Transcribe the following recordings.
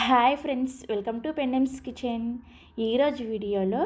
Hi friends, welcome to Pendems kitchen. ఈరోజు వీడియోలో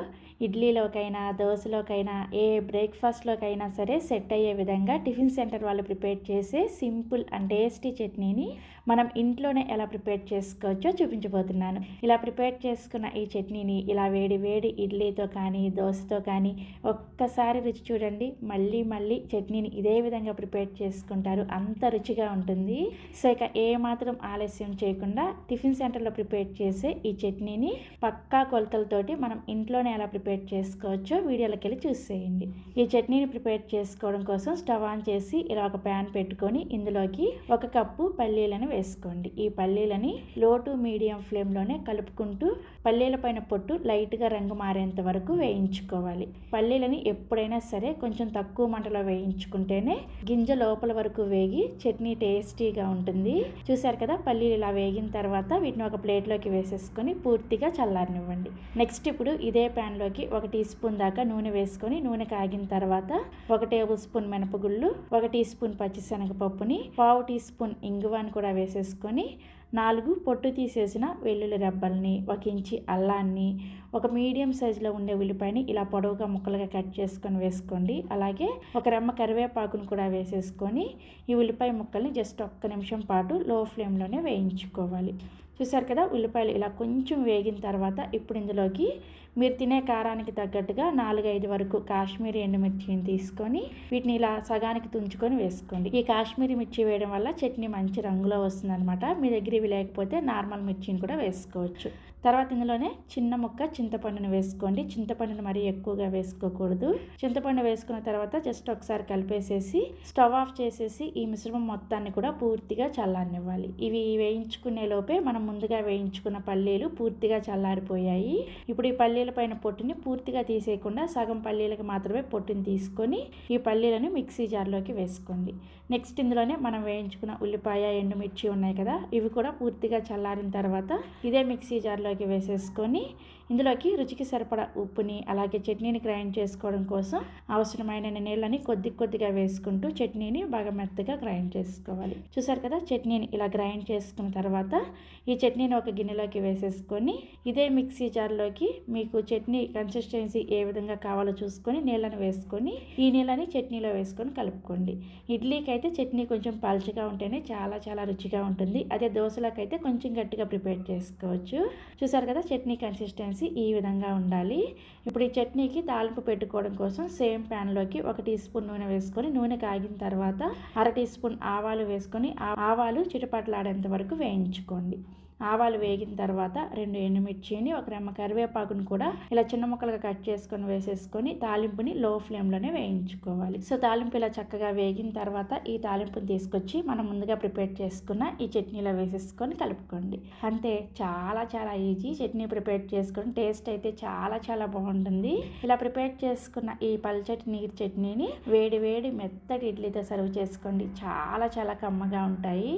ఇడ్లీలోకైనా దోశలోకైనా ఏ బ్రేక్ఫాస్ట్లోకైనా సరే సెట్ అయ్యే విధంగా టిఫిన్ సెంటర్ వాళ్ళు ప్రిపేర్ చేసే సింపుల్ అండ్ టేస్టీ చట్నీని మనం ఇంట్లోనే ఎలా ప్రిపేర్ చేసుకోవచ్చో చూపించబోతున్నాను. ఇలా ప్రిపేర్ చేసుకున్న ఈ చట్నీని ఇలా వేడి వేడి ఇడ్లీతో కానీ దోశతో కానీ ఒక్కసారి రుచి చూడండి. మళ్ళీ మళ్ళీ చట్నీని ఇదే విధంగా ప్రిపేర్ చేసుకుంటారు, అంత రుచిగా ఉంటుంది. సో ఇక ఏమాత్రం ఆలస్యం చేయకుండా టిఫిన్ సెంటర్లో ప్రిపేర్ చేసే ఈ చట్నీని పక్కా కొలతలతోటి మనం ఇంట్లోనే ఎలా ప్రిపేర్ చేసుకోవచ్చో వీడియోలోకి వెళ్ళి చూసేయండి. ఈ చట్నీని ప్రిపేర్ చేసుకోవడం కోసం స్టవ్ ఆన్ చేసి ఇలా ఒక ప్యాన్ పెట్టుకొని ఇందులోకి 1 కప్పు పల్లీలను వేసుకోండి. ఈ పల్లీలని లో టు మీడియం ఫ్లేమ్లోనే కలుపుకుంటూ పల్లీల పైన పొట్టు లైట్గా రంగు మారేంత వరకు వేయించుకోవాలి. పల్లీలని ఎప్పుడైనా సరే కొంచెం తక్కువ మంటలో వేయించుకుంటేనే గింజ లోపల వరకు వేగి చట్నీ టేస్టీగా ఉంటుంది. చూసారు కదా, పల్లీలు ఇలా వేగిన తర్వాత వీటిని ఒక ప్లేట్లోకి వేసేసుకొని పూర్తిగా చల్లారనివ్వండి. నెక్స్ట్ ఇప్పుడు ఇదే ప్యాన్లోకి 1 టీ స్పూన్ దాకా నూనె వేసుకొని నూనె కాగిన తర్వాత 1 టేబుల్ స్పూన్ మినపగుళ్ళు, 1 టీ స్పూన్ పచ్చిశనగపప్పుని, 1/2 టీ స్పూన్ ఇంగువాని కూడా వేసేసుకొని 4 పొట్టు తీసేసిన వెల్లుల్లి రెబ్బల్ని, 1 ఇంచి అల్లాన్ని, 1 మీడియం సైజులో ఉండే ఉల్లిపాయని ఇలా పొడవుగా ముక్కలుగా కట్ చేసుకొని వేసుకోండి. అలాగే 1 రెమ్మ కరివేపాకును కూడా వేసేసుకొని ఈ ఉల్లిపాయ ముక్కల్ని జస్ట్ 1 నిమిషం పాటు లో ఫ్లేమ్లోనే వేయించుకోవాలి. చూసారు కదా, ఉల్లిపాయలు ఇలా కొంచెం వేగిన తర్వాత ఇప్పుడు ఇందులోకి మీరు తినే కారానికి తగ్గట్టుగా 4-5 వరకు కాశ్మీరీ ఎండుమిర్చిని తీసుకొని వీటిని ఇలా సగానికి తుంచుకొని వేసుకోండి. ఈ కాశ్మీరీ మిర్చి వేయడం వల్ల చట్నీ మంచి రంగులో వస్తుంది అనమాట. మీ దగ్గర ఇవి లేకపోతే నార్మల్ మిర్చిని కూడా వేసుకోవచ్చు. తర్వాత ఇందులోనే చిన్న ముక్క చింతపండును వేసుకోండి. చింతపండును మరీ ఎక్కువగా వేసుకోకూడదు. చింతపండు వేసుకున్న తర్వాత జస్ట్ ఒకసారి కలిపేసేసి స్టవ్ ఆఫ్ చేసేసి ఈ మిశ్రమం మొత్తాన్ని కూడా పూర్తిగా చల్లారనివ్వాలి. ఇవి వేయించుకునే లోపే మనం ముందుగా వేయించుకున్న పల్లీలు పూర్తిగా చల్లారిపోయాయి. ఇప్పుడు ఈ పల్లీల పైన పొట్టుని పూర్తిగా తీసేయకుండా సగం పల్లీలకు మాత్రమే పొట్టుని తీసుకొని ఈ పల్లీలను మిక్సీ జార్లోకి వేసుకోండి. నెక్స్ట్ ఇందులోనే మనం వేయించుకున్న ఉల్లిపాయ, ఎండుమిర్చి ఉన్నాయి కదా, ఇవి కూడా పూర్తిగా చల్లారిన తర్వాత ఇదే మిక్సీ జార్లోకి వేసేసుకొని ఇందులోకి రుచికి సరిపడా ఉప్పుని, అలాగే చట్నీని గ్రైండ్ చేసుకోవడం కోసం అవసరమైన నీళ్ళని కొద్దిగా వేసుకుంటూ చట్నీని బాగా మెత్తగా గ్రైండ్ చేసుకోవాలి. చూసారు కదా, చట్నీని ఇలా గ్రైండ్ చేసుకున్న తర్వాత ఈ చట్నీని ఒక గిన్నెలోకి వేసేసుకొని ఇదే మిక్సీ జార్లోకి మీకు చట్నీ కన్సిస్టెన్సీ ఏ విధంగా కావాలో చూసుకొని నీళ్ళని వేసుకొని ఈ నీళ్ళని చట్నీలో వేసుకొని కలుపుకోండి. ఇడ్లీకి అయితే చట్నీ కొంచెం పల్చగా ఉంటేనే చాలా రుచిగా ఉంటుంది. అదే దోశలకు అయితే కొంచెం గట్టిగా ప్రిపేర్ చేసుకోవచ్చు. చూసారు కదా, చట్నీ కన్సిస్టెన్సీ ఈ విధంగా ఉండాలి. ఇప్పుడు ఈ చట్నీకి తాలింపు పెట్టుకోవడం కోసం సేమ్ ప్యాన్లోకి 1 టీ స్పూన్ నూనె వేసుకొని నూనె కాగిన తర్వాత 1/2 టీ స్పూన్ ఆవాలు వేసుకొని ఆవాలు చిటపటలాడేంత వరకు వేయించుకోండి. ఆవాలు వేగిన తర్వాత 2 ఎండుమిర్చిని, 1 రెమ్మ కరివేపాకును కూడా ఇలా చిన్న ముక్కలుగా కట్ చేసుకొని వేసేసుకొని తాలింపుని లో ఫ్లేమ్లోనే వేయించుకోవాలి. సో తాలింపు ఇలా చక్కగా వేగిన తర్వాత ఈ తాలింపుని తీసుకొచ్చి మనం ముందుగా ప్రిపేర్ చేసుకున్న ఈ చట్నీలో వేసేసుకొని కలుపుకోండి. అంతే, చాలా ఈజీ. చట్నీ ప్రిపేర్ చేసుకొని టేస్ట్ అయితే చాలా బాగుంటుంది. ఇలా ప్రిపేర్ చేసుకున్న ఈ పల్చటి నీరు చట్నీని వేడి మెత్తటి ఇడ్లీతో సర్వ్ చేసుకోండి. చాలా కమ్మగా ఉంటాయి.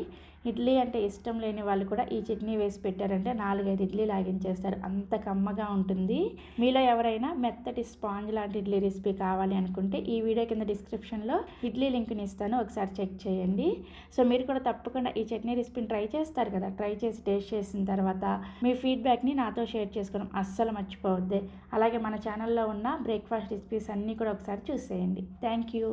ఇడ్లీ అంటే ఇష్టం లేని వాళ్ళు కూడా ఈ చట్నీ వేసి పెట్టారంటే 4-5 ఇడ్లీ లాగించేస్తారు, అంత కమ్మగా ఉంటుంది. మీలో ఎవరైనా మెత్తటి స్పాంజ్ లాంటి ఇడ్లీ రెసిపీ కావాలి అనుకుంటే ఈ వీడియో కింద డిస్క్రిప్షన్లో ఇడ్లీ లింక్ని ఇస్తాను, ఒకసారి చెక్ చేయండి. సో మీరు కూడా తప్పకుండా ఈ చట్నీ రెసిపీని ట్రై చేస్తారు కదా, ట్రై చేసి టేస్ట్ చేసిన తర్వాత మీ ఫీడ్బ్యాక్ని నాతో షేర్ చేసుకోవడం అస్సలు మర్చిపోవద్దే. అలాగే మన ఛానల్లో ఉన్న బ్రేక్ఫాస్ట్ రెసిపీస్ అన్నీ కూడా ఒకసారి చూసేయండి. Thank you.